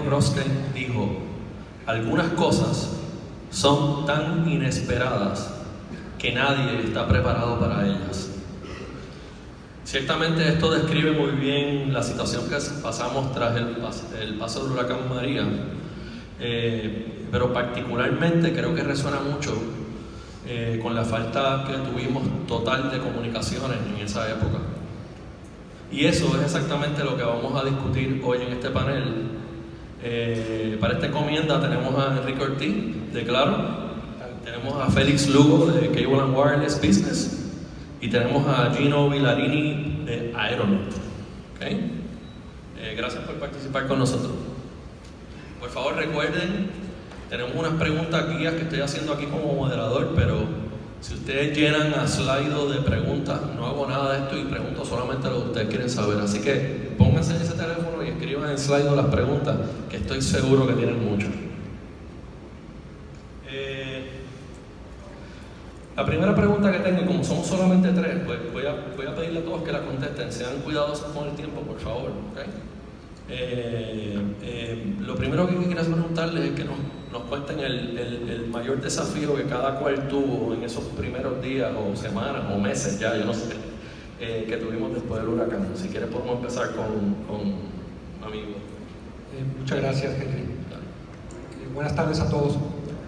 Dave Rosten dijo: algunas cosas son tan inesperadas que nadie está preparado para ellas. Ciertamente esto describe muy bien la situación que pasamos tras el paso del huracán María, pero particularmente creo que resuena mucho con la falta que tuvimos total de comunicaciones en esa época. Y eso es exactamente lo que vamos a discutir hoy en este panel. Para esta encomienda tenemos a Enrique Ortiz de Claro, tenemos a Félix Lugo de Cable & Wireless Business y tenemos a Gino Villarini de Aeronet. ¿Okay? Gracias por participar con nosotros. Por favor, recuerden, tenemos unas preguntas guías que estoy haciendo aquí como moderador, pero si ustedes llenan a Slido de preguntas, no hago nada de esto y pregunto solamente lo que ustedes quieren saber. Así que pónganse en ese teléfono y escriban en Slido las preguntas, que estoy seguro que tienen muchas. La primera pregunta que tengo, y como somos solamente tres, pues voy a pedirle a todos que la contesten. Sean cuidadosos con el tiempo, por favor. ¿Okay? Lo primero que quería preguntarles es que nos cuenten el mayor desafío que cada cual tuvo en esos primeros días o semanas o meses ya, yo no sé, que tuvimos después del huracán. Si quieres podemos empezar con un amigo. Muchas gracias, Henry. Buenas tardes a todos.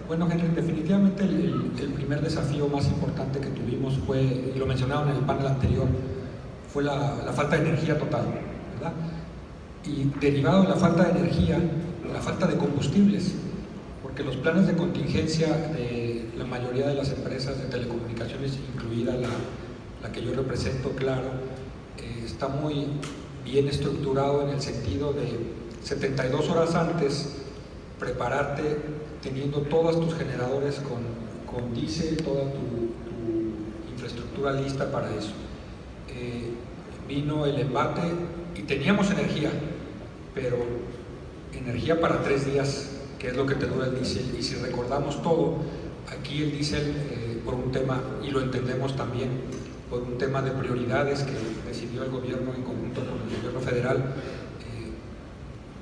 Bueno, Henry, definitivamente el primer desafío más importante que tuvimos fue, y lo mencionaron en el panel anterior, fue la falta de energía total, ¿verdad? Y derivado de la falta de energía, la falta de combustibles, porque los planes de contingencia de la mayoría de las empresas de telecomunicaciones, incluida la que yo represento, Claro, está muy bien estructurado en el sentido de 72 horas antes prepararte teniendo todos tus generadores con diésel, toda tu infraestructura lista para eso. Vino el embate y teníamos energía, pero energía para 3 días, que es lo que te dura el diésel. Y si recordamos todo, aquí el diésel, por un tema, y lo entendemos también, por un tema de prioridades que decidió el gobierno en conjunto con el gobierno federal,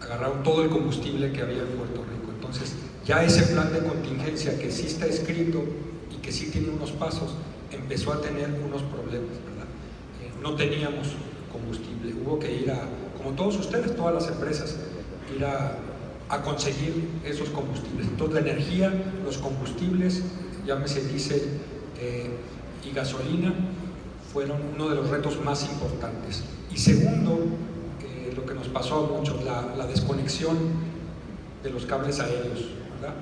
agarraron todo el combustible que había en Puerto Rico. Entonces, ya ese plan de contingencia que sí está escrito y que sí tiene unos pasos, empezó a tener unos problemas, ¿verdad? No teníamos combustible, hubo que ir como todos ustedes, todas las empresas, ir a conseguir esos combustibles. Entonces la energía, los combustibles, llámese diésel y gasolina, fueron uno de los retos más importantes. Y segundo, lo que nos pasó a muchos, la desconexión de los cables aéreos, ¿verdad?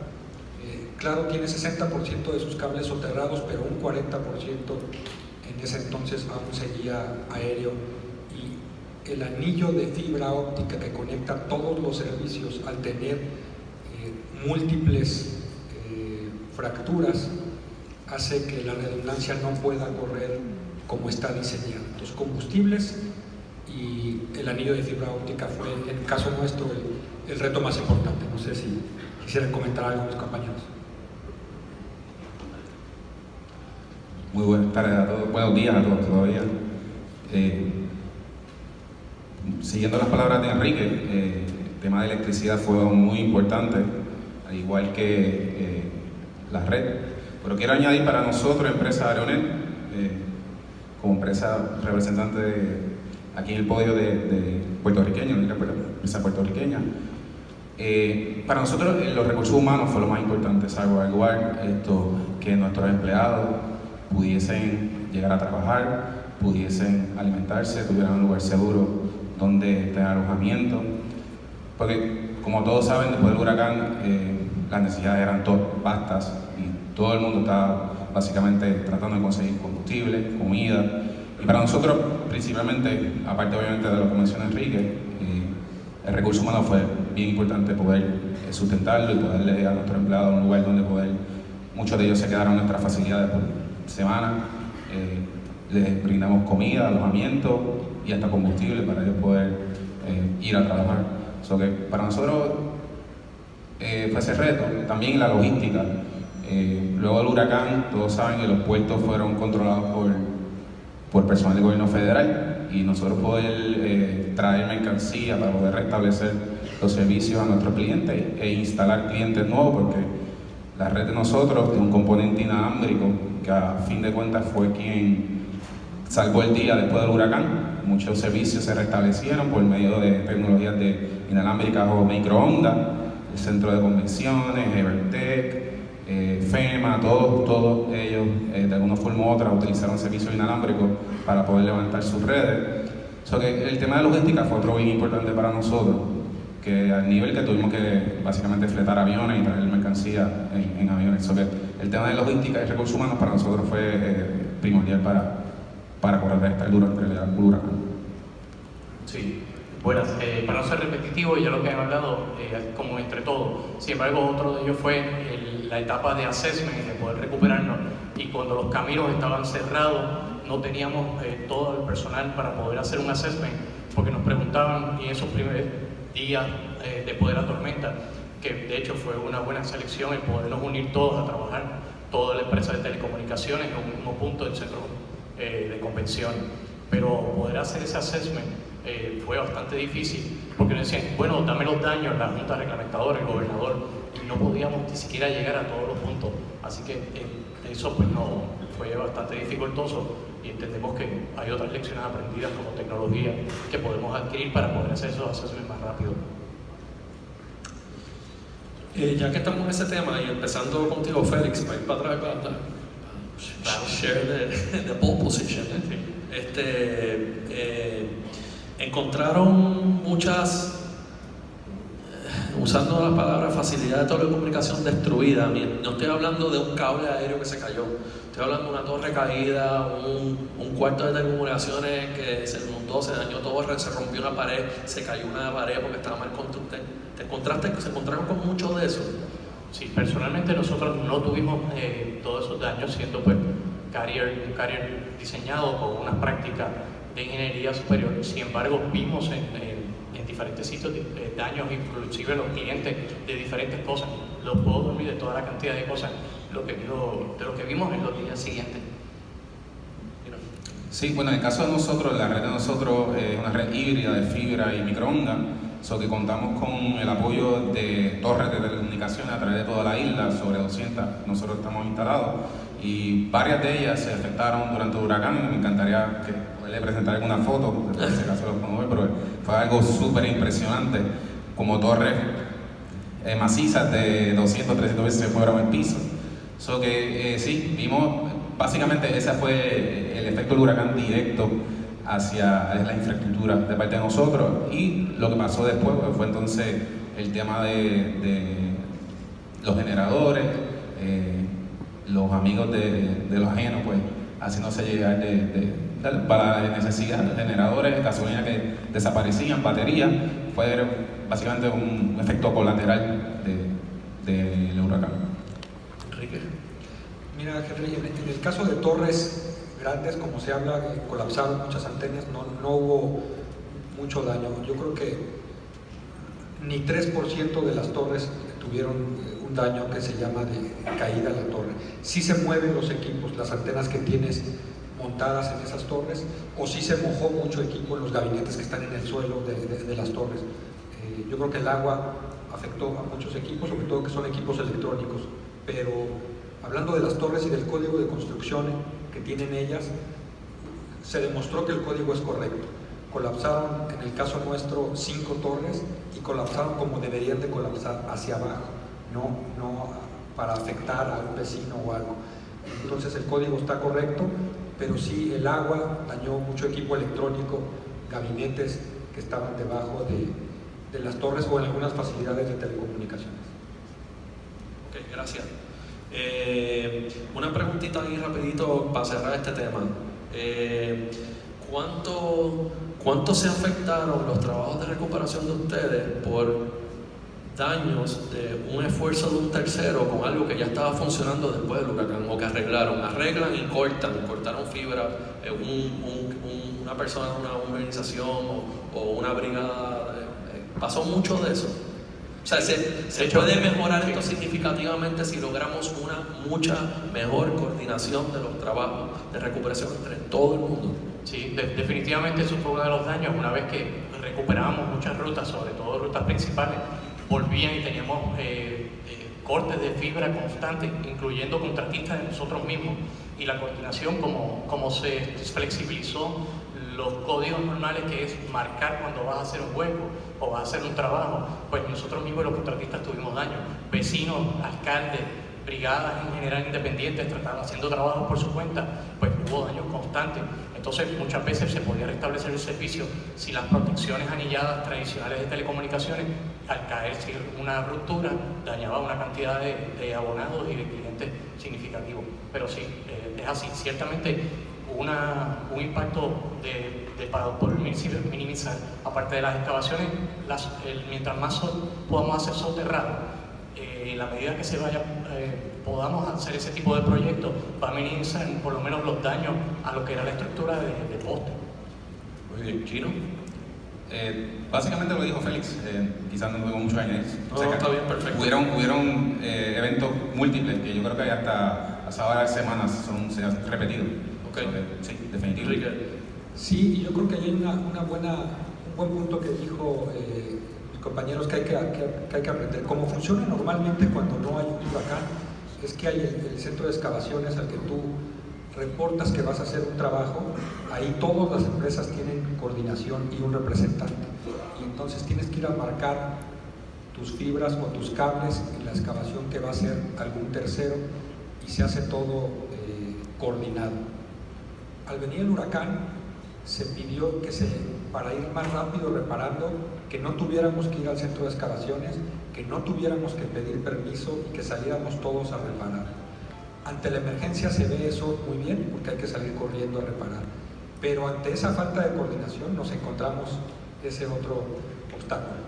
Claro, tiene 60% de sus cables soterrados, pero un 40% en ese entonces aún seguía aéreo, y el anillo de fibra óptica que conecta todos los servicios, al tener múltiples fracturas, hace que la redundancia no pueda correr como está diseñado. Los combustibles y el anillo de fibra óptica fue, en el caso nuestro, el reto más importante. No sé si quisieran comentar algo mis compañeros. Muy buenas tardes a todos, buenos días a todos todavía. Siguiendo las palabras de Enrique, el tema de electricidad fue muy importante, al igual que la red. Pero quiero añadir para nosotros, empresa Aeronet, como empresa representante aquí en el podio de puertorriqueños, de la empresa puertorriqueña, para nosotros los recursos humanos fue lo más importante, salvaguardar que nuestros empleados pudiesen llegar a trabajar, pudiesen alimentarse, tuvieran un lugar seguro donde tener alojamiento, porque como todos saben, después del huracán las necesidades eran todas vastas y todo el mundo estaba básicamente tratando de conseguir combustible, comida, y para nosotros principalmente, aparte obviamente de lo que menciona Enrique, el recurso humano fue bien importante poder sustentarlo y poderle a nuestros empleados un lugar donde poder, muchos de ellos se quedaron en nuestras facilidades por semana, les brindamos comida, alojamiento y hasta combustible para ellos poder ir a trabajar. So que para nosotros fue ese reto, también la logística. Luego del huracán, todos saben que los puertos fueron controlados por personal del gobierno federal, y nosotros poder traer mercancía para poder restablecer los servicios a nuestros clientes e instalar clientes nuevos, porque la red de nosotros tiene un componente inalámbrico que a fin de cuentas fue quien salvó el día después del huracán. Muchos servicios se restablecieron por medio de tecnologías inalámbricas o microondas, el centro de convenciones, Evertech, FEMA, todos ellos de alguna forma u otra utilizaron servicios inalámbricos para poder levantar sus redes. Que el tema de logística fue otro bien importante para nosotros, que al nivel que tuvimos que básicamente fletar aviones y traer mercancía en aviones. Que el tema de logística y recursos humanos para nosotros fue primordial para correr durante el huracán. Sí. Buenas, para no ser repetitivo, ya lo que han hablado, como entre todos. Sin embargo, otro de ellos fue la etapa de assessment, de poder recuperarnos, y cuando los caminos estaban cerrados, no teníamos todo el personal para poder hacer un assessment, porque nos preguntaban en esos primeros días después de la tormenta, que de hecho fue una buena selección el podernos unir todos a trabajar, toda la empresa de telecomunicaciones en un mismo punto del centro de convenciones. Pero poder hacer ese assessment fue bastante difícil, porque nos decían, bueno, dame los daños, la junta reglamentadora, el gobernador, y no podíamos ni siquiera llegar a todos los puntos. Así que eso pues no fue bastante dificultoso, y entendemos que hay otras lecciones aprendidas como tecnología que podemos adquirir para poder hacer esos assessments más rápido. Ya que estamos en ese tema, y empezando contigo, Félix, para ir para atrás, para share the pole position. Encontraron muchas, usando la palabra facilidad de telecomunicación destruida. No estoy hablando de un cable aéreo que se cayó, estoy hablando de una torre caída, un cuarto de telecomunicaciones que se inundó, se dañó torre, se rompió una pared, se cayó una pared porque estaba mal construida. ¿Se encontraron con mucho de eso? Sí, personalmente nosotros no tuvimos todos esos daños, siendo pues un carrier diseñado con unas prácticas de ingeniería superior. Sin embargo, vimos en diferentes sitios daños, inclusive los clientes, de diferentes cosas. Los puedo dormir de toda la cantidad de cosas de lo que vimos en los días siguientes. Sí, bueno, en el caso de nosotros, la red de nosotros es una red híbrida de fibra y microondas, que contamos con el apoyo de torres de telecomunicaciones a través de toda la isla, sobre 200 nosotros estamos instalados, y varias de ellas se afectaron durante el huracán. Me encantaría que poderle presentar alguna foto, en ese caso lo podemos ver, pero fue algo súper impresionante, como torres macizas de 200, 300 veces se fueron al piso. Sí, vimos, básicamente ese fue el efecto del huracán directo hacia la infraestructura de parte de nosotros, y lo que pasó después fue entonces el tema de los generadores, los amigos de los ajenos pues haciéndose llegar para la necesidad de generadores, gasolina que desaparecían, baterías. Fue básicamente un efecto colateral del huracán. Enrique. Mira, Henry, en el caso de torres grandes, como se habla, colapsaron muchas antenas, no hubo mucho daño. Yo creo que ni 3% de las torres tuvieron un daño que se llama de caída a la torre. Sí se mueven los equipos, las antenas que tienes montadas en esas torres, o sí se mojó mucho equipo en los gabinetes que están en el suelo de las torres. Yo creo que el agua afectó a muchos equipos, sobre todo que son equipos electrónicos, pero hablando de las torres y del código de construcción que tienen ellas, se demostró que el código es correcto. Colapsaron, en el caso nuestro, 5 torres, y colapsaron como deberían de colapsar, hacia abajo, no para afectar a un vecino o algo. Entonces el código está correcto, pero sí el agua dañó mucho equipo electrónico, gabinetes que estaban debajo de las torres o en algunas facilidades de telecomunicaciones. Ok, gracias. Una preguntita ahí rapidito para cerrar este tema. ¿Cuánto se afectaron los trabajos de recuperación de ustedes por daños de un esfuerzo de un tercero con algo que ya estaba funcionando después del huracán, o que arreglan y cortaron fibra, una persona de una organización o una brigada? ¿Pasó mucho de eso? O sea, ¿se puede mejorar esto significativamente si logramos una mucha mejor coordinación de los trabajos de recuperación entre todo el mundo? Sí, definitivamente eso fue uno de los daños. Una vez que recuperábamos muchas rutas, sobre todo rutas principales, volvían y teníamos cortes de fibra constantes, incluyendo contratistas de nosotros mismos, y la coordinación, como se flexibilizó los códigos normales, que es marcar cuando vas a hacer un hueco o vas a hacer un trabajo, pues nosotros mismos los contratistas tuvimos daño. Vecinos, alcaldes, brigadas en general independientes haciendo trabajos por su cuenta, pues hubo daños constantes. Entonces muchas veces se podía restablecer el servicio si las protecciones anilladas tradicionales de telecomunicaciones, al caer una ruptura, dañaba una cantidad de abonados y de clientes significativos. Pero sí, es así. Ciertamente un impacto para poder minimizar, aparte de las excavaciones, mientras más podamos hacer soterrado, en la medida que podamos hacer ese tipo de proyectos, va a minimizar por lo menos los daños a lo que era la estructura de poste. Muy bien, Chino. Básicamente lo dijo Félix, quizás no tengo mucho años. No, está bien, perfecto. Hubieron eventos múltiples que yo creo que hasta ahora semanas se han repetido. Okay. Sí, definitivamente. Sí, y yo creo que hay un buen punto que dijo mis compañeros, que hay que aprender. Cómo funciona normalmente cuando no hay un huracán, es que hay el centro de excavaciones al que tú reportas que vas a hacer un trabajo. Ahí todas las empresas tienen coordinación y un representante, y entonces tienes que ir a marcar tus fibras o tus cables en la excavación que va a hacer algún tercero, y se hace todo coordinado. Al venir el huracán, se pidió para ir más rápido reparando, que no tuviéramos que ir al centro de excavaciones, que no tuviéramos que pedir permiso y que saliéramos todos a reparar. Ante la emergencia se ve eso muy bien, porque hay que salir corriendo a reparar. Pero ante esa falta de coordinación nos encontramos ese otro obstáculo.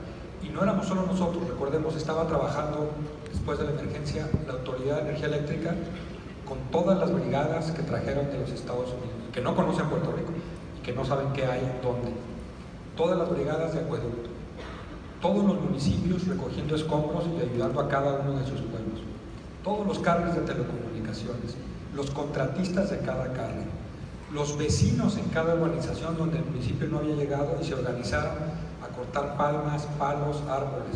Y no éramos solo nosotros, recordemos, estaba trabajando después de la emergencia la Autoridad de Energía Eléctrica con todas las brigadas que trajeron de los Estados Unidos, y que no conocen Puerto Rico y que no saben qué hay, dónde. Todas las brigadas de acueducto, todos los municipios recogiendo escombros y ayudando a cada uno de sus pueblos, todos los carriles de telecomunicaciones, los contratistas de cada carril, los vecinos en cada urbanización donde el municipio no había llegado, y se organizaron a cortar palmas, palos, árboles.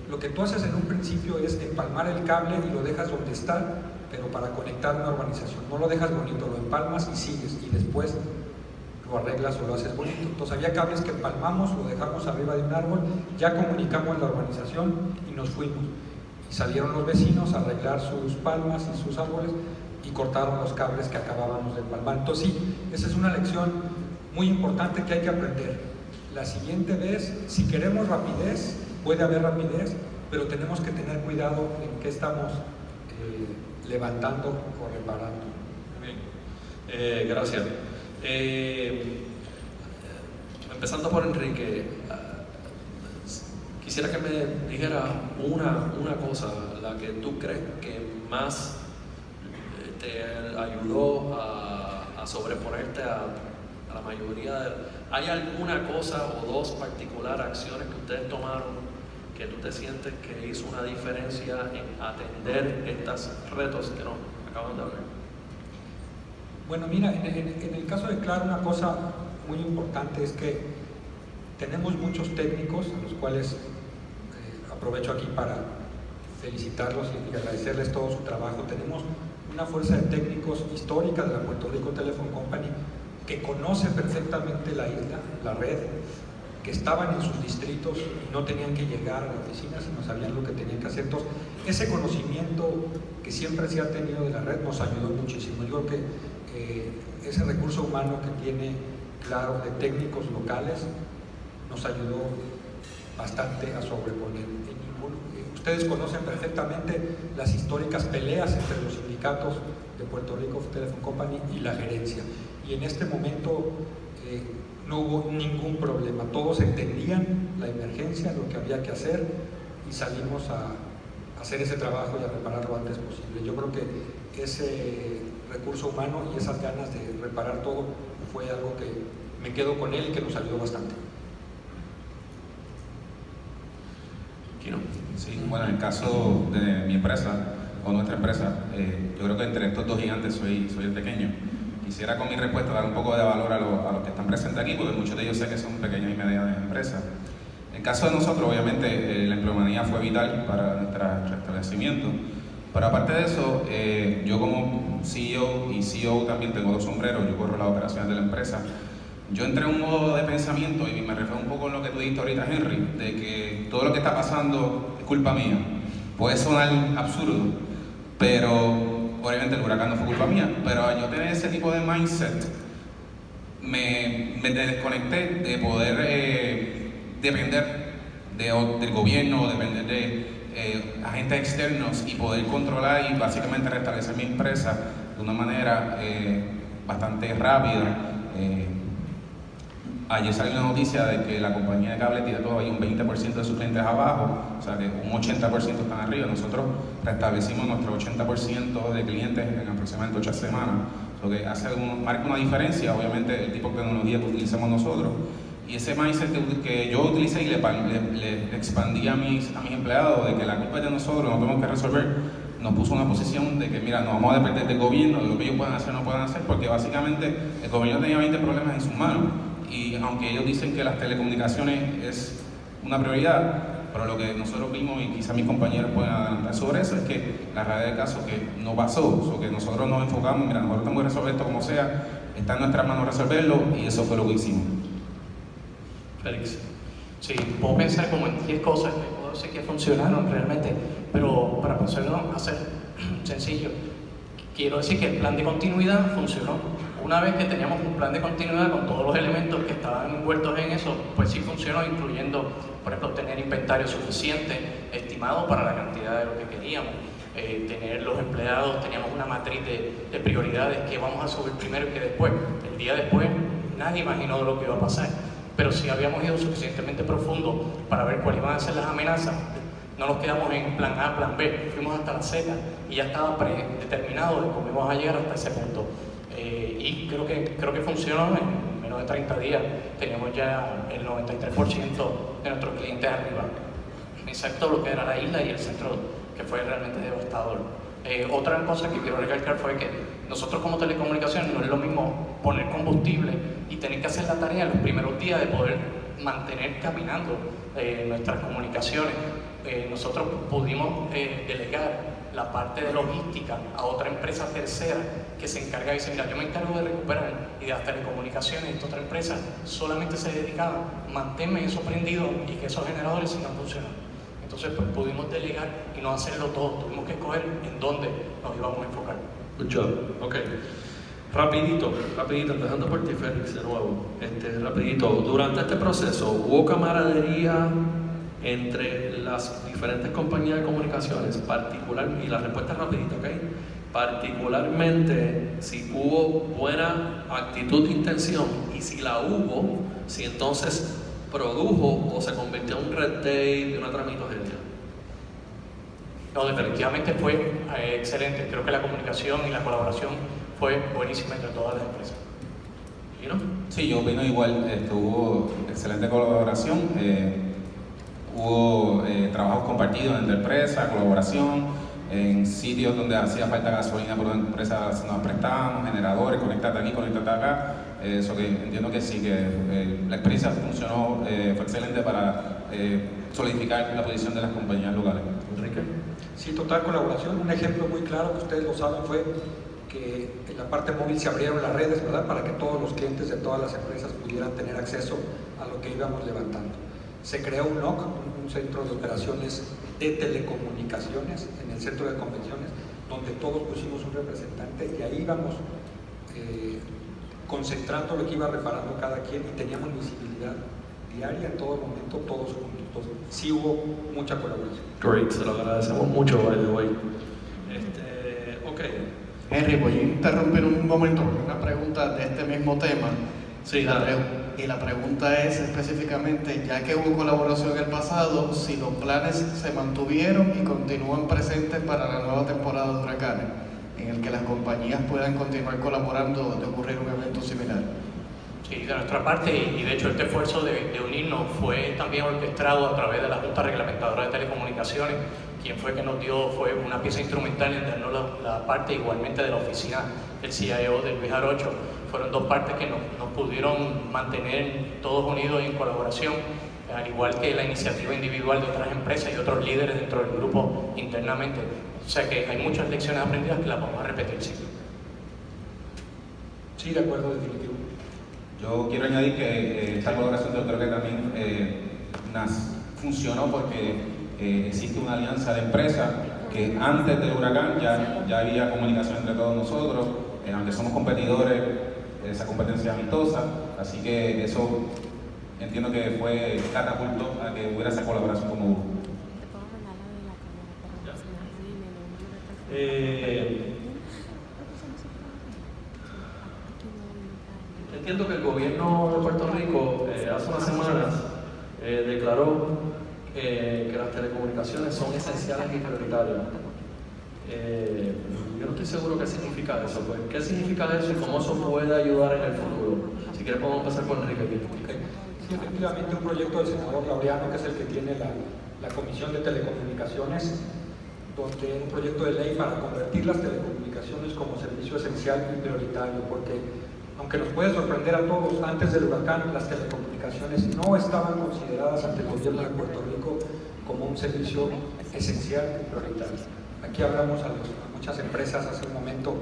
Lo que tú haces en un principio es empalmar el cable y lo dejas donde está, pero para conectar una urbanización. No lo dejas bonito, lo empalmas y sigues, y después lo arreglas o lo haces bonito. Entonces había cables que empalmamos, lo dejamos arriba de un árbol, ya comunicamos la urbanización y nos fuimos. Y salieron los vecinos a arreglar sus palmas y sus árboles y cortaron los cables que acabábamos de empalmar. Entonces sí, esa es una lección muy importante que hay que aprender. La siguiente vez, si queremos rapidez, puede haber rapidez, pero tenemos que tener cuidado en qué estamos levantando o reparando. Bien, gracias. Empezando por Enrique, quisiera que me dijera una cosa, la que tú crees que más te ayudó a sobreponerte a la mayoría de... ¿Hay alguna cosa o dos particulares acciones que ustedes tomaron que tú te sientes que hizo una diferencia en atender estos retos que nos acaban de hablar? Bueno, mira, en el caso de Claro, una cosa muy importante es que tenemos muchos técnicos, a los cuales aprovecho aquí para felicitarlos y agradecerles todo su trabajo. Tenemos una fuerza de técnicos histórica de la Puerto Rico Telephone Company que conoce perfectamente la isla, la red, que estaban en sus distritos y no tenían que llegar a la oficina, sino sabían lo que tenían que hacer. Entonces, ese conocimiento que siempre se ha tenido de la red nos ayudó muchísimo. Yo creo que ese recurso humano que tiene Claro de técnicos locales nos ayudó bastante a sobreponer. Ustedes conocen perfectamente las históricas peleas entre los sindicatos de Puerto Rico Telephone Company y la gerencia, y en este momento no hubo ningún problema. Todos entendían la emergencia, lo que había que hacer, y salimos a hacer ese trabajo y a reparar lo antes posible. Yo creo que ese recurso humano y esas ganas de reparar todo fue algo que me quedo con él y que nos ayudó bastante. Sí, bueno, en el caso de mi empresa o nuestra empresa, yo creo que entre estos dos gigantes soy el pequeño. quisiera con mi respuesta dar un poco de valor a los que están presentes aquí, porque muchos de ellos sé que son pequeñas y medianas empresas. En el caso de nosotros, obviamente, la empleomanía fue vital para nuestro restablecimiento, pero aparte de eso, yo como CEO y CEO también tengo dos sombreros, yo corro las operaciones de la empresa. Yo entré en un modo de pensamiento, y me refiero un poco a lo que tú dijiste ahorita, Henry, de que todo lo que está pasando es culpa mía. Puede sonar absurdo, pero obviamente el huracán no fue culpa mía, pero al yo tener ese tipo de mindset, me desconecté de poder depender del gobierno, depender de agentes externos y poder controlar y básicamente restablecer mi empresa de una manera bastante rápida. Ayer salió una noticia de que la compañía de cable tiene todavía un 20% de sus clientes abajo, o sea que un 80% están arriba. Nosotros restablecimos nuestro 80% de clientes en aproximadamente 8 semanas, lo que marca una diferencia, obviamente, el tipo de tecnología que utilizamos nosotros. Y ese mindset que yo utilicé y le expandí a mis empleados de que la culpa es de nosotros, no tenemos que resolver, nos puso en una posición de que, mira, no vamos a depender del gobierno, de lo que ellos puedan hacer o no puedan hacer, porque básicamente el gobierno tenía 20 problemas en sus manos. Y aunque ellos dicen que las telecomunicaciones es una prioridad, pero lo que nosotros vimos, y quizás mis compañeros pueden adelantar sobre eso, es que la realidad del caso que no pasó, o que nosotros nos enfocamos, mira, nosotros tenemos que resolver esto como sea, está en nuestras manos resolverlo, y eso fue lo que hicimos. Félix. Sí, puedo pensar como en 10 cosas que puedo decir que funcionaron realmente, pero para poderlo hacer sencillo, quiero decir que el plan de continuidad funcionó. Una vez que teníamos un plan de continuidad con todos los elementos que estaban envueltos en eso, pues sí funcionó, incluyendo, por ejemplo, tener inventario suficiente, estimado para la cantidad de lo que queríamos, tener los empleados, teníamos una matriz de prioridades que vamos a subir primero y que después. El día después nadie imaginó lo que iba a pasar, pero sí habíamos ido suficientemente profundo para ver cuáles iban a ser las amenazas. No nos quedamos en plan A, plan B, fuimos hasta la Z y ya estaba predeterminado de cómo íbamos a llegar hasta ese punto. Y creo que funcionó. En menos de 30 días teníamos ya el 93% de nuestros clientes arriba, excepto lo que era la isla y el centro, que fue realmente devastador. Otra cosa que quiero recalcar fue que nosotros como telecomunicaciones no es lo mismo poner combustible y tener que hacer la tarea en los primeros días de poder mantener caminando nuestras comunicaciones. Nosotros pudimos delegar la parte de logística a otra empresa tercera que se encarga y dice, mira, yo me encargo de recuperar y de las telecomunicaciones, esta otra empresa solamente se dedicaba a mantenerme eso prendido y que esos generadores sigan funcionando. Entonces pues pudimos delegar y no hacerlo todo, tuvimos que escoger en dónde nos íbamos a enfocar. Good job. Ok. Rapidito, empezando por ti, Félix, de nuevo. Rapidito, durante este proceso, ¿hubo camaradería entre las diferentes compañías de comunicaciones? Y la respuesta es rapidita, ¿ok? Particularmente, si hubo buena actitud de intención, y si la hubo, si entonces produjo o se convirtió en un red tape, una tramitología. No, definitivamente fue excelente. Creo que la comunicación y la colaboración fue buenísima entre todas las empresas. ¿Y no? Sí, yo opino igual. Hubo excelente colaboración. Hubo trabajos compartidos entre empresas, colaboración, en sitios donde hacía falta gasolina por una empresa nos prestábamos, generadores, conectate aquí, conectate acá. Eso que entiendo que sí, que la experiencia funcionó, fue excelente para solidificar la posición de las compañías locales. Enrique. Sí, total colaboración. Un ejemplo muy claro que ustedes lo saben fue que en la parte móvil se abrieron las redes, ¿verdad? Para que todos los clientes de todas las empresas pudieran tener acceso a lo que íbamos levantando. Se creó un NOC, un centro de operaciones de telecomunicaciones en el centro de convenciones, donde todos pusimos un representante y ahí íbamos concentrando lo que iba reparando cada quien y teníamos visibilidad diaria en todo momento, todos juntos. Entonces, sí hubo mucha colaboración. Great, se lo agradecemos mucho, by the way. Ok. Henry, voy a interrumpir un momento porque una pregunta de este mismo tema. Sí, y la pregunta es específicamente, ya que hubo colaboración en el pasado, si los planes se mantuvieron y continúan presentes para la nueva temporada de huracanes, en el que las compañías puedan continuar colaborando de ocurrir un evento similar. Sí, de nuestra parte, y de hecho este esfuerzo de unirnos fue también orquestado a través de la Junta Reglamentadora de Telecomunicaciones, quien fue que nos dio, fue una pieza instrumental en darnos la parte igualmente de la oficina, el CIO de Luis Jarocho. Fueron dos partes que nos pudieron mantener todos unidos en colaboración, al igual que la iniciativa individual de otras empresas y otros líderes dentro del grupo internamente. O sea que hay muchas lecciones aprendidas que las vamos a repetir siempre. Sí, de acuerdo, definitivo. Yo quiero añadir que esta colaboración yo creo que también funcionó porque existe una alianza de empresas que antes del huracán ya había comunicación entre todos nosotros, aunque somos competidores, esa competencia amistosa, así que eso entiendo que fue catapultó a que hubiera esa colaboración como hubo. Entiendo que el gobierno de Puerto Rico hace unas semanas declaró que las telecomunicaciones son esenciales y prioritarias. Yo no estoy seguro qué significa eso. Pues. ¿Qué significa eso y cómo eso puede ayudar en el futuro? Si quieres podemos empezar con Enrique. Okay. Sí, efectivamente un proyecto del senador Laureano, que es el que tiene la Comisión de Telecomunicaciones, donde un proyecto de ley para convertir las telecomunicaciones como servicio esencial y prioritario, porque aunque nos puede sorprender a todos, antes del huracán las telecomunicaciones no estaban consideradas ante el gobierno de Puerto Rico como un servicio esencial y prioritario. Aquí hablamos a muchas empresas hace un momento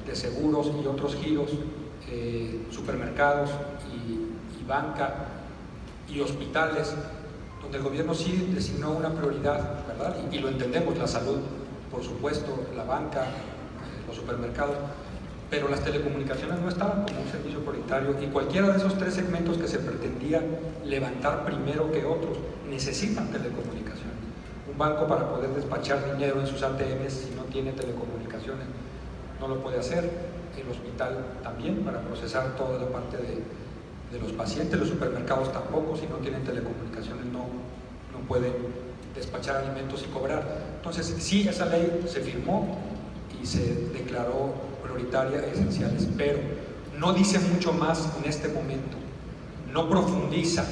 de seguros y otros giros, supermercados y banca y hospitales, donde el gobierno sí designó una prioridad, ¿verdad? Y lo entendemos, la salud, por supuesto, la banca, los supermercados, pero las telecomunicaciones no estaban como un servicio prioritario y cualquiera de esos tres segmentos que se pretendía levantar primero que otros necesitan telecomunicaciones. Un banco para poder despachar dinero en sus ATMs, si no tiene telecomunicaciones, no lo puede hacer. El hospital también, para procesar toda la parte de los pacientes. Los supermercados tampoco, si no tienen telecomunicaciones no pueden despachar alimentos y cobrar. Entonces, sí, esa ley se firmó y se declaró prioritaria y esenciales, pero no dice mucho más en este momento, no profundiza,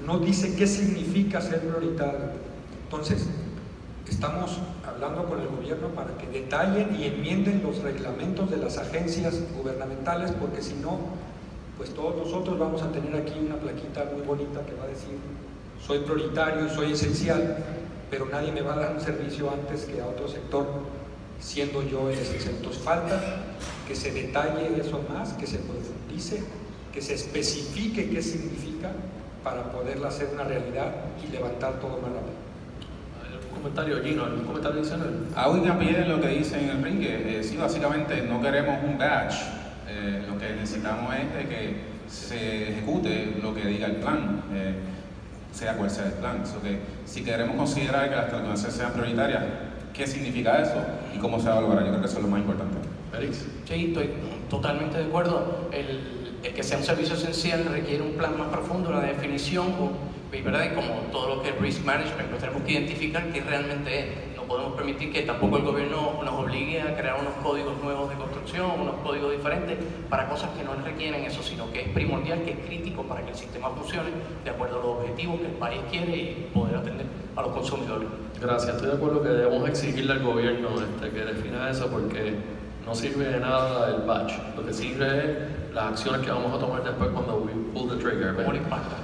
no dice qué significa ser prioritario. Entonces, estamos hablando con el gobierno para que detallen y enmienden los reglamentos de las agencias gubernamentales, porque si no, pues todos nosotros vamos a tener aquí una plaquita muy bonita que va a decir soy prioritario y soy esencial, pero nadie me va a dar un servicio antes que a otro sector, siendo yo el esencial. Entonces falta que se detalle eso más, que se profundice, que se especifique qué significa para poderla hacer una realidad y levantar todo más rápido. Comentario, Gino, ¿algún comentario adicional? Hago hincapié en lo que dice Enrique. Sí, básicamente no queremos un badge. Lo que necesitamos es de que se ejecute lo que diga el plan, sea cual sea el plan. Que si queremos considerar que las telecomunicaciones sean prioritarias, ¿qué significa eso y cómo se va a lograr? Yo creo que eso es lo más importante. Félix. Sí, estoy totalmente de acuerdo. El que sea un servicio esencial requiere un plan más profundo, una definición, ¿verdad? Y como todo lo que es risk management, pues tenemos que identificar qué realmente es. No podemos permitir que tampoco el gobierno nos obligue a crear unos códigos nuevos de construcción, unos códigos diferentes para cosas que no requieren eso, sino que es primordial, que es crítico para que el sistema funcione de acuerdo a los objetivos que el país quiere y poder atender a los consumidores. Gracias, estoy de acuerdo que debemos exigirle al gobierno que defina eso, porque no sirve de nada el batch. Lo que sirve es las acciones que vamos a tomar después cuando we pull the trigger. ¿Cómo le impacta?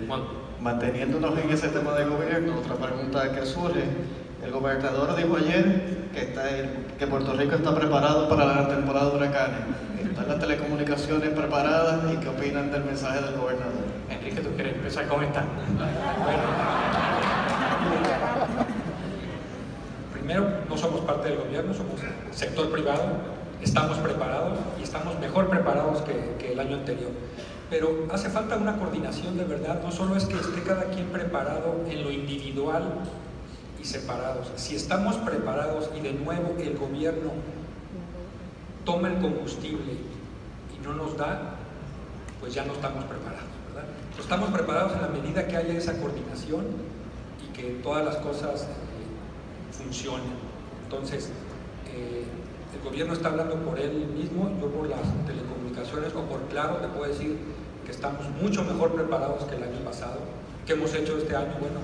Juan. Manteniéndonos en ese tema de gobierno, otra pregunta que surge: el gobernador dijo ayer que Puerto Rico está preparado para la temporada de huracanes. ¿Están las telecomunicaciones preparadas y qué opinan del mensaje del gobernador? Enrique, ¿tú quieres empezar con esta? Primero, no somos parte del gobierno, somos sector privado, estamos preparados y estamos mejor preparados que el año anterior. Pero hace falta una coordinación de verdad, no solo es que esté cada quien preparado en lo individual y separados. Si estamos preparados y de nuevo el gobierno toma el combustible y no nos da, pues ya no estamos preparados, ¿verdad? Estamos preparados en la medida que haya esa coordinación y que todas las cosas funcionen. Entonces, el gobierno está hablando por él mismo, yo por las telecomunicaciones o por Claro te puedo decir que estamos mucho mejor preparados que el año pasado. ¿Qué hemos hecho este año? Bueno,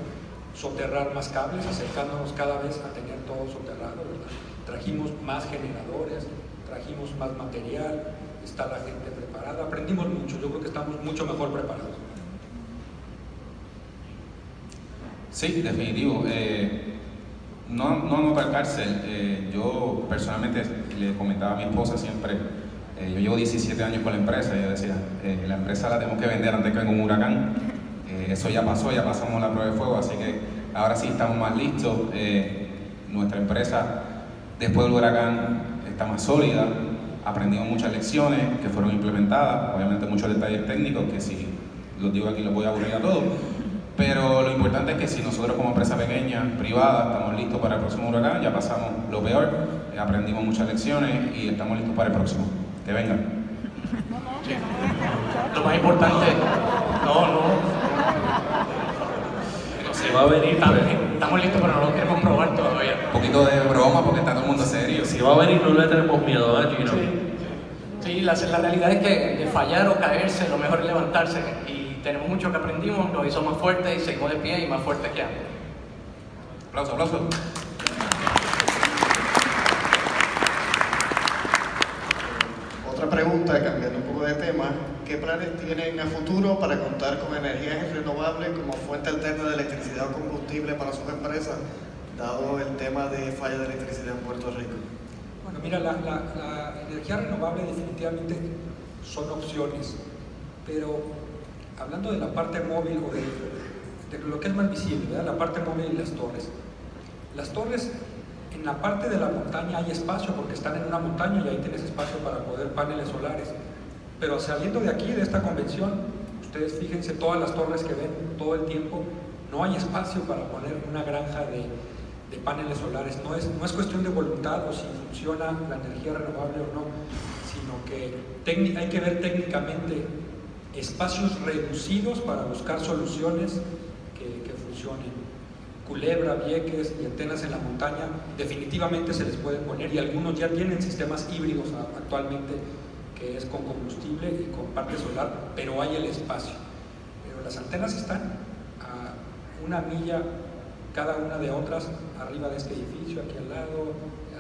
soterrar más cables, acercándonos cada vez a tener todo soterrado, ¿verdad? Trajimos más generadores, trajimos más material, está la gente preparada, aprendimos mucho, yo creo que estamos mucho mejor preparados. Sí, definitivo. No anotar cárcel. Yo personalmente le comentaba a mi esposa siempre, yo llevo 17 años con la empresa, y yo decía, la empresa la tenemos que vender antes que venga un huracán. Eso ya pasó, ya pasamos la prueba de fuego, así que ahora sí estamos más listos. Nuestra empresa, después del huracán, está más sólida, aprendimos muchas lecciones que fueron implementadas, obviamente muchos detalles técnicos que si los digo aquí los voy a aburrir a todos. Pero lo importante es que si nosotros como empresa pequeña, privada, estamos listos para el próximo huracán, ya pasamos lo peor, aprendimos muchas lecciones y estamos listos para el próximo. Que venga. Sí. Lo más importante, Se va a venir, estamos listos, pero no lo queremos probar todavía. Un poquito de broma porque está todo el mundo serio. si va a venir no le tenemos miedo, ¿eh, Gino? Sí, la realidad es que de fallar o caerse, lo mejor es levantarse. Y tenemos mucho que aprendimos, nos hizo más fuertes y seguimos de pie y más fuertes que antes. Aplauso, aplauso. Otra pregunta, cambiando un poco de tema, ¿qué planes tienen a futuro para contar con energías renovables como fuente alterna de electricidad o combustible para sus empresas, dado el tema de falla de electricidad en Puerto Rico? Bueno, mira, la energía renovable definitivamente son opciones, pero hablando de la parte móvil o de lo que es más visible, ¿verdad? La parte móvil y las torres en la parte de la montaña hay espacio porque están en una montaña y ahí tienes espacio para poner paneles solares, pero saliendo de aquí, de esta convención, ustedes fíjense todas las torres que ven todo el tiempo, no hay espacio para poner una granja de paneles solares. No es cuestión de voluntad o si funciona la energía renovable o no, sino que hay que ver técnicamente espacios reducidos para buscar soluciones que funcionen. Culebra, Vieques y Antenas en la Montaña definitivamente se les puede poner, y algunos ya tienen sistemas híbridos actualmente, que es con combustible y con parte solar, pero hay el espacio. Pero las antenas están a 1 milla cada una de otras arriba de este edificio, aquí al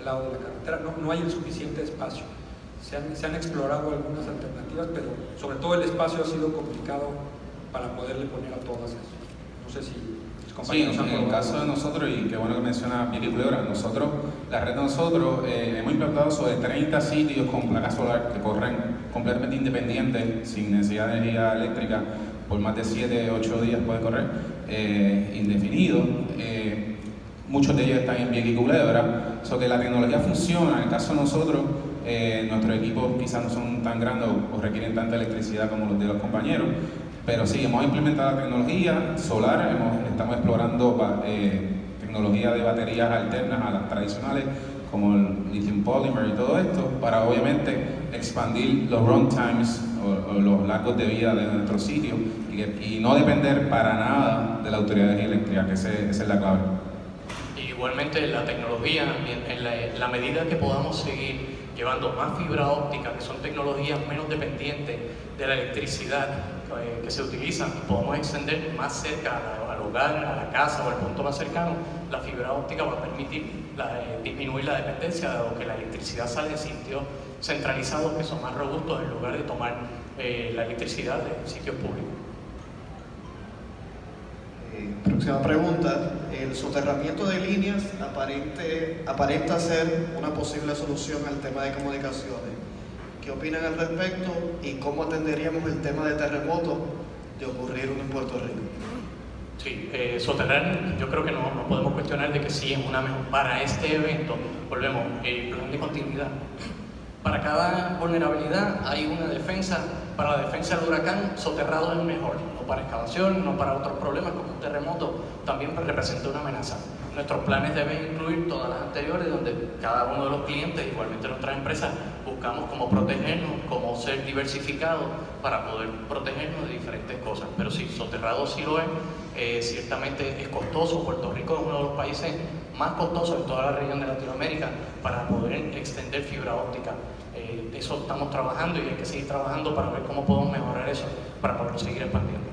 lado de la carretera. No hay el suficiente espacio. Se han explorado algunas alternativas, pero sobre todo el espacio ha sido complicado para poderle poner a todas eso. No sé si los compañeros han en el caso de nosotros, y qué bueno que menciona Vicky Culebra, la red de nosotros hemos implantado sobre 30 sitios con placas solar que corren completamente independientes, sin necesidad de energía eléctrica, por más de 7-8 días pueden correr, indefinido. Muchos de ellos están en Vieques y Culebra, que la tecnología funciona. En el caso de nosotros, nuestros equipos quizás no son tan grandes o requieren tanta electricidad como los de los compañeros, pero sí, hemos implementado la tecnología solar, estamos explorando tecnología de baterías alternas a las tradicionales, como el lithium polymer y todo esto, para obviamente expandir los run times o los largos de vida de nuestros sitios y no depender para nada de la Autoridad de Energía Eléctrica, que esa es la clave. Igualmente la tecnología, en la medida que podamos seguir llevando más fibra óptica, que son tecnologías menos dependientes de la electricidad que se utilizan, y podamos extender más cerca al hogar, a la casa o al punto más cercano, la fibra óptica va a permitir disminuir la dependencia, dado que la electricidad sale de sitios centralizados que son más robustos en lugar de tomar la electricidad de sitios públicos. Próxima pregunta. El soterramiento de líneas aparenta ser una posible solución al tema de comunicaciones. ¿Qué opinan al respecto y cómo atenderíamos el tema de terremotos de ocurrir uno en Puerto Rico? Sí, soterrar, yo creo que no podemos cuestionar de que sí es una mejor. Para este evento, volvemos, el plan de continuidad. Para cada vulnerabilidad hay una defensa. Para la defensa del huracán, soterrado es mejor. No para excavación, no para otros problemas como un terremoto, también representa una amenaza. Nuestros planes deben incluir todas las anteriores, donde cada uno de los clientes, igualmente nuestras empresas, buscamos cómo protegernos, cómo ser diversificados para poder protegernos de diferentes cosas. Pero sí, soterrado sí lo es. Ciertamente es costoso. Puerto Rico es uno de los países más costosos en toda la región de Latinoamérica para poder extender fibra óptica. Eso estamos trabajando y hay que seguir trabajando para ver cómo podemos mejorar eso, para poder seguir expandiendo.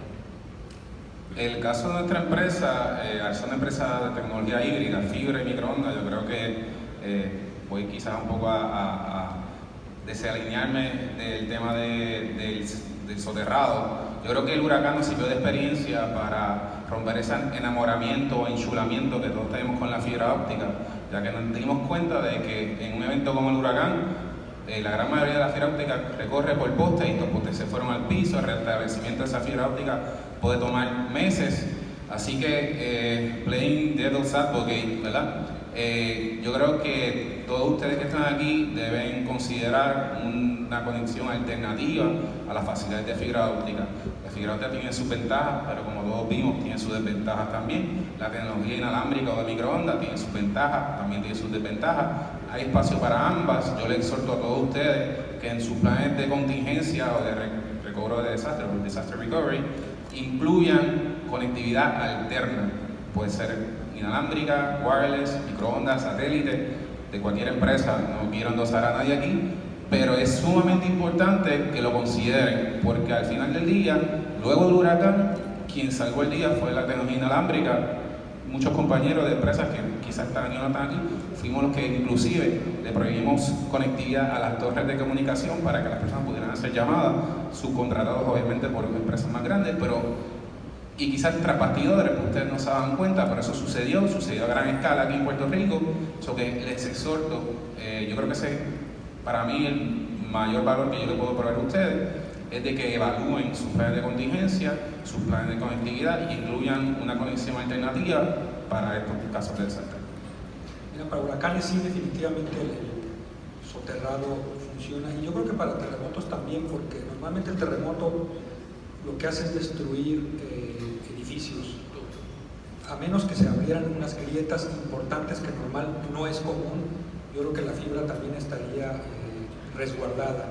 El caso de nuestra empresa, al ser una empresa de tecnología híbrida, fibra y microondas, yo creo que voy quizás un poco a desalinearme del tema del soterrado. Yo creo que el huracán nos sirvió de experiencia para romper ese enamoramiento o enchulamiento que todos tenemos con la fibra óptica, ya que nos dimos cuenta de que en un evento como el huracán, la gran mayoría de la fibra óptica recorre por postes y estos postes se fueron al piso. El restablecimiento de esa fibra óptica puede tomar meses, así que playing devil's advocate, ¿verdad? Yo creo que todos ustedes que están aquí deben considerar una conexión alternativa a las facilidades de fibra óptica. La fibra óptica tiene sus ventajas, pero como todos vimos, tiene sus desventajas también. La tecnología inalámbrica o de microondas tiene sus ventajas, también tiene sus desventajas. Hay espacio para ambas. Yo les exhorto a todos ustedes que en sus planes de contingencia o de recobro de desastre o disaster recovery incluyan conectividad alterna. Puede ser inalámbrica, wireless, microondas, satélite, de cualquier empresa. No quiero endosar a nadie aquí, pero es sumamente importante que lo consideren, porque al final del día, luego del huracán, quien salvó el día fue la tecnología inalámbrica. Muchos compañeros de empresas que quizás están aquí o no están aquí, fuimos los que inclusive le prohibimos conectividad a las torres de comunicación para que las personas pudieran hacer llamadas, subcontratados obviamente por empresas más grandes, y quizás tras bastidores, ustedes no se dan cuenta, pero eso sucedió a gran escala aquí en Puerto Rico. So que les exhorto, yo creo que ese, para mí, el mayor valor que yo le puedo proveer a ustedes es de que evalúen sus planes de contingencia, sus planes de conectividad y incluyan una conexión alternativa para estos casos de desastre. Mira, para huracanes sí, definitivamente el soterrado funciona, y yo creo que para terremotos también, porque normalmente el terremoto lo que hace es destruir edificios, a menos que se abrieran unas grietas importantes, que normal no es común. Yo creo que la fibra también estaría resguardada.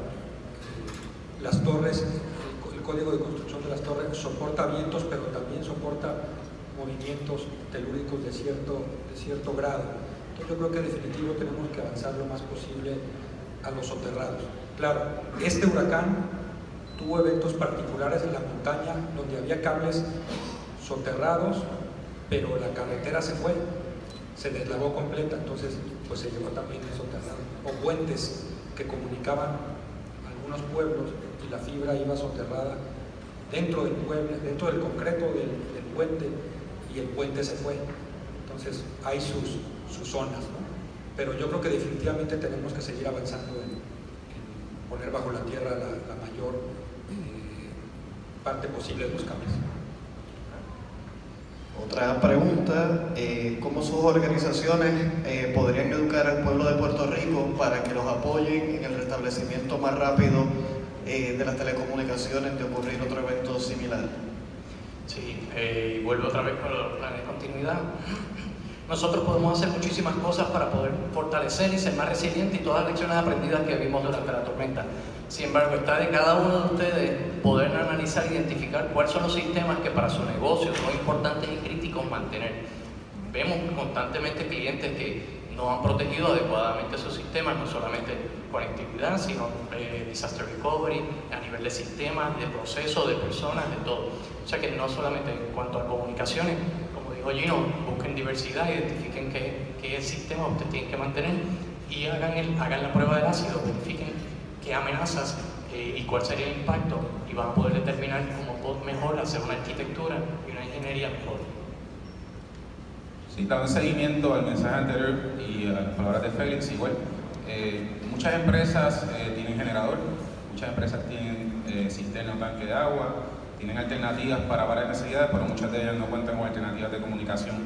Las torres, el código de construcción de las torres soporta vientos, pero también soporta movimientos telúricos de cierto grado. Entonces yo creo que definitivo tenemos que avanzar lo más posible a los soterrados. Claro, este huracán tuvo eventos particulares en la montaña donde había cables soterrados, pero la carretera se deslavó completa, entonces pues se llevó también el soterrado. O puentes que comunicaban algunos pueblos y la fibra iba soterrada dentro del pueblo, dentro del concreto del puente, y el puente se fue. Entonces hay sus zonas, ¿no? Pero yo creo que definitivamente tenemos que seguir avanzando en poner bajo la tierra la mayor parte posible de los cables. Otra pregunta, ¿cómo sus organizaciones podrían educar al pueblo de Puerto Rico para que los apoyen en el restablecimiento más rápido de las telecomunicaciones de ocurrir otro evento similar? Sí, vuelvo otra vez con los planes de continuidad. Nosotros podemos hacer muchísimas cosas para poder fortalecer y ser más resilientes, y todas las lecciones aprendidas que vimos durante la tormenta. Sin embargo, está de cada uno de ustedes poder analizar e identificar cuáles son los sistemas que para su negocio son importantes y críticos mantener. Vemos constantemente clientes que no han protegido adecuadamente sus sistemas, no solamente conectividad, sino disaster recovery, a nivel de sistemas, de procesos, de personas, de todo. O sea que no solamente en cuanto a comunicaciones, como dijo Gino, busquen diversidad, identifiquen qué sistema ustedes tienen que mantener y hagan la prueba del ácido, verifiquen qué amenazas y cuál sería el impacto, y van a poder determinar cómo mejor hacer una arquitectura y una ingeniería mejor. Sí, dando seguimiento al mensaje anterior y a las palabras de Félix, igual, muchas empresas tienen generador, muchas empresas tienen cisterna o tanque de agua, tienen alternativas para varias necesidades, pero muchas de ellas no cuentan con alternativas de comunicación.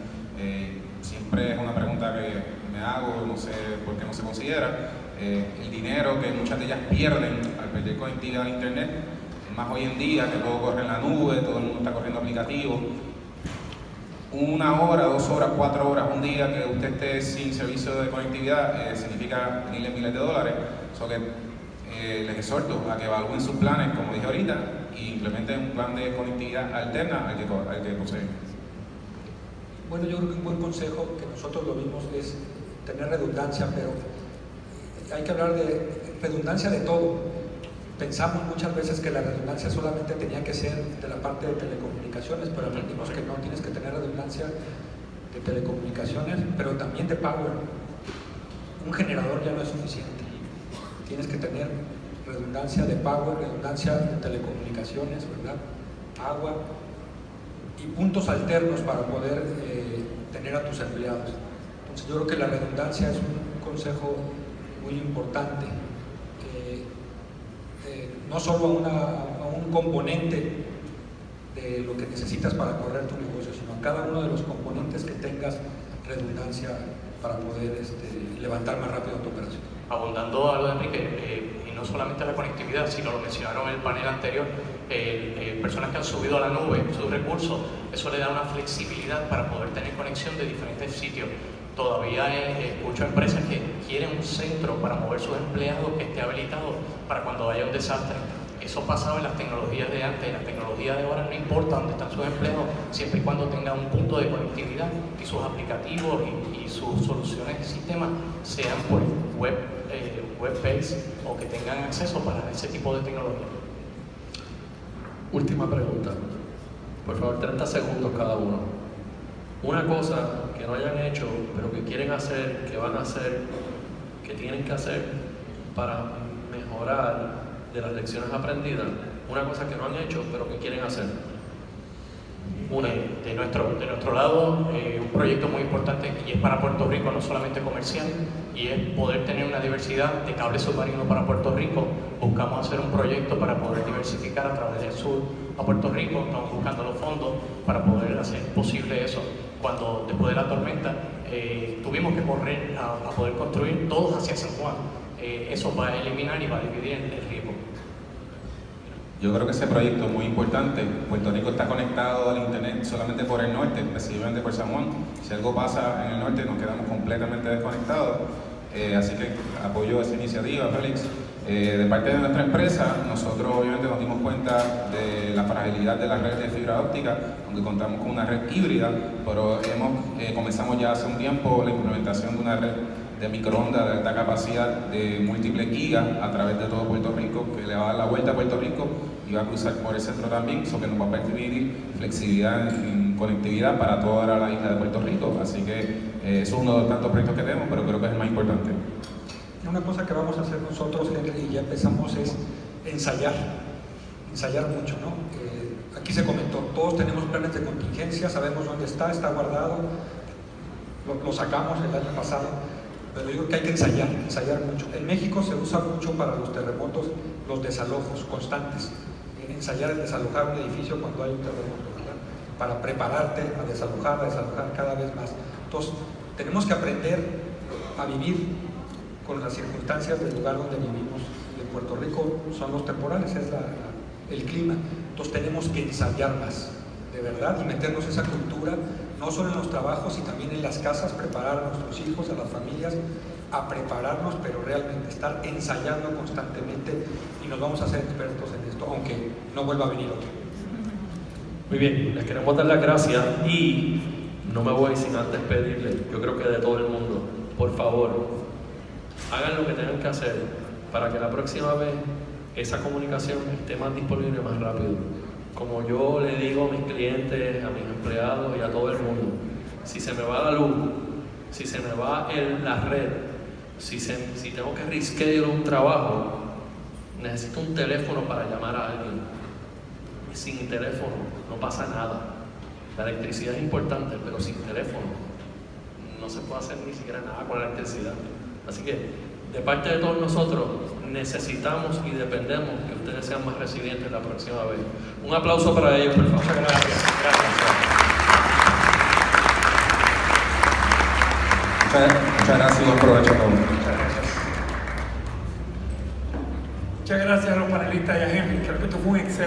Siempre es una pregunta que me hago, no sé por qué no se considera. El dinero que muchas de ellas pierden al perder conectividad a internet, más hoy en día que todo corre en la nube, todo el mundo está corriendo aplicativos. 1 hora, 2 horas, 4 horas, un día que usted esté sin servicio de conectividad significa miles de dólares. So que les exhorto a que evalúen sus planes, como dije ahorita, y implementen un plan de conectividad alterna al que poseen. Bueno, yo creo que un buen consejo, que nosotros lo vimos, es tener redundancia, pero hay que hablar de redundancia de todo. Pensamos muchas veces que la redundancia solamente tenía que ser de la parte de telecomunicaciones, pero aprendimos que no, tienes que tener redundancia de telecomunicaciones, pero también de power. Un generador ya no es suficiente. Tienes que tener redundancia de power, redundancia de telecomunicaciones, ¿verdad? Agua y puntos alternos para poder tener a tus empleados. Entonces yo creo que la redundancia es un consejo muy importante. No solo a un componente de lo que necesitas para correr tu negocio, sino a cada uno de los componentes que tengas redundancia para poder levantar más rápido tu operación. Abundando a lo de Enrique, y no solamente la conectividad, sino lo mencionaron en el panel anterior, personas que han subido a la nube sus recursos, eso le da una flexibilidad para poder tener conexión de diferentes sitios. Todavía escucho empresas que quieren un centro para mover sus empleados que esté habilitado para cuando haya un desastre. Eso pasaba en las tecnologías de antes, en las tecnologías de ahora no importa dónde están sus empleados, siempre y cuando tengan un punto de conectividad y sus aplicativos y sus soluciones de sistema sean pues web-based o que tengan acceso para ese tipo de tecnología. Última pregunta. Por favor, 30 segundos cada uno. Una cosa que no hayan hecho, pero que quieren hacer, que van a hacer, que tienen que hacer para mejorar de las lecciones aprendidas. Una cosa que no han hecho, pero que quieren hacer. De nuestro lado, un proyecto muy importante y es para Puerto Rico, no solamente comercial, y es poder tener una diversidad de cable submarino para Puerto Rico. Buscamos hacer un proyecto para poder diversificar a través del sur a Puerto Rico. Estamos buscando los fondos para poder hacer posible eso. Cuando después de la tormenta tuvimos que correr a poder construir todos hacia San Juan. Eso va a eliminar y va a dividir el riesgo. Yo creo que ese proyecto es muy importante. Puerto Rico está conectado al internet solamente por el norte, específicamente por San Juan. Si algo pasa en el norte nos quedamos completamente desconectados. Así que apoyo esa iniciativa, Félix. De parte de nuestra empresa, nosotros obviamente nos dimos cuenta de la fragilidad de la red de fibra óptica, aunque contamos con una red híbrida, pero comenzamos ya hace un tiempo la implementación de una red de microondas de alta capacidad de múltiples gigas a través de todo Puerto Rico, que le va a dar la vuelta a Puerto Rico y va a cruzar por el centro también, eso que nos va a permitir flexibilidad en conectividad para toda la isla de Puerto Rico. Así que eso es uno de los tantos proyectos que tenemos, pero creo que es el más importante. Una cosa que vamos a hacer nosotros, Henry, y ya empezamos, es ensayar mucho, ¿no? Aquí se comentó, todos tenemos planes de contingencia, sabemos dónde está guardado, lo sacamos el año pasado, pero digo que hay que ensayar mucho. En México se usa mucho para los terremotos los desalojos constantes, ensayar el desalojar un edificio cuando hay un terremoto, ¿verdad? Para prepararte a desalojar cada vez más. Entonces, tenemos que aprender a vivir con las circunstancias del lugar donde vivimos. En Puerto Rico son los temporales, es el clima. Entonces tenemos que ensayar más, de verdad, y meternos esa cultura, no solo en los trabajos, sino también en las casas, preparar a nuestros hijos, a las familias, a prepararnos, pero realmente estar ensayando constantemente y nos vamos a hacer expertos en esto, aunque no vuelva a venir otro. Muy bien, les queremos dar las gracias y no me voy sin antes pedirles, yo creo que de todo el mundo, por favor, hagan lo que tengan que hacer para que la próxima vez esa comunicación esté más disponible más rápido. Como yo le digo a mis clientes, a mis empleados y a todo el mundo, si se me va la luz, si se me va la red, si tengo que reschedule un trabajo, necesito un teléfono para llamar a alguien. Sin teléfono no pasa nada. La electricidad es importante, pero sin teléfono no se puede hacer ni siquiera nada con la electricidad. Así que, de parte de todos nosotros, necesitamos y dependemos que ustedes sean más resilientes la próxima vez. Un aplauso para ellos, por favor. Muchas gracias. Muchas gracias y buen provecho a todos. Muchas gracias a los panelistas y a Henry, creo que esto fue un excelente.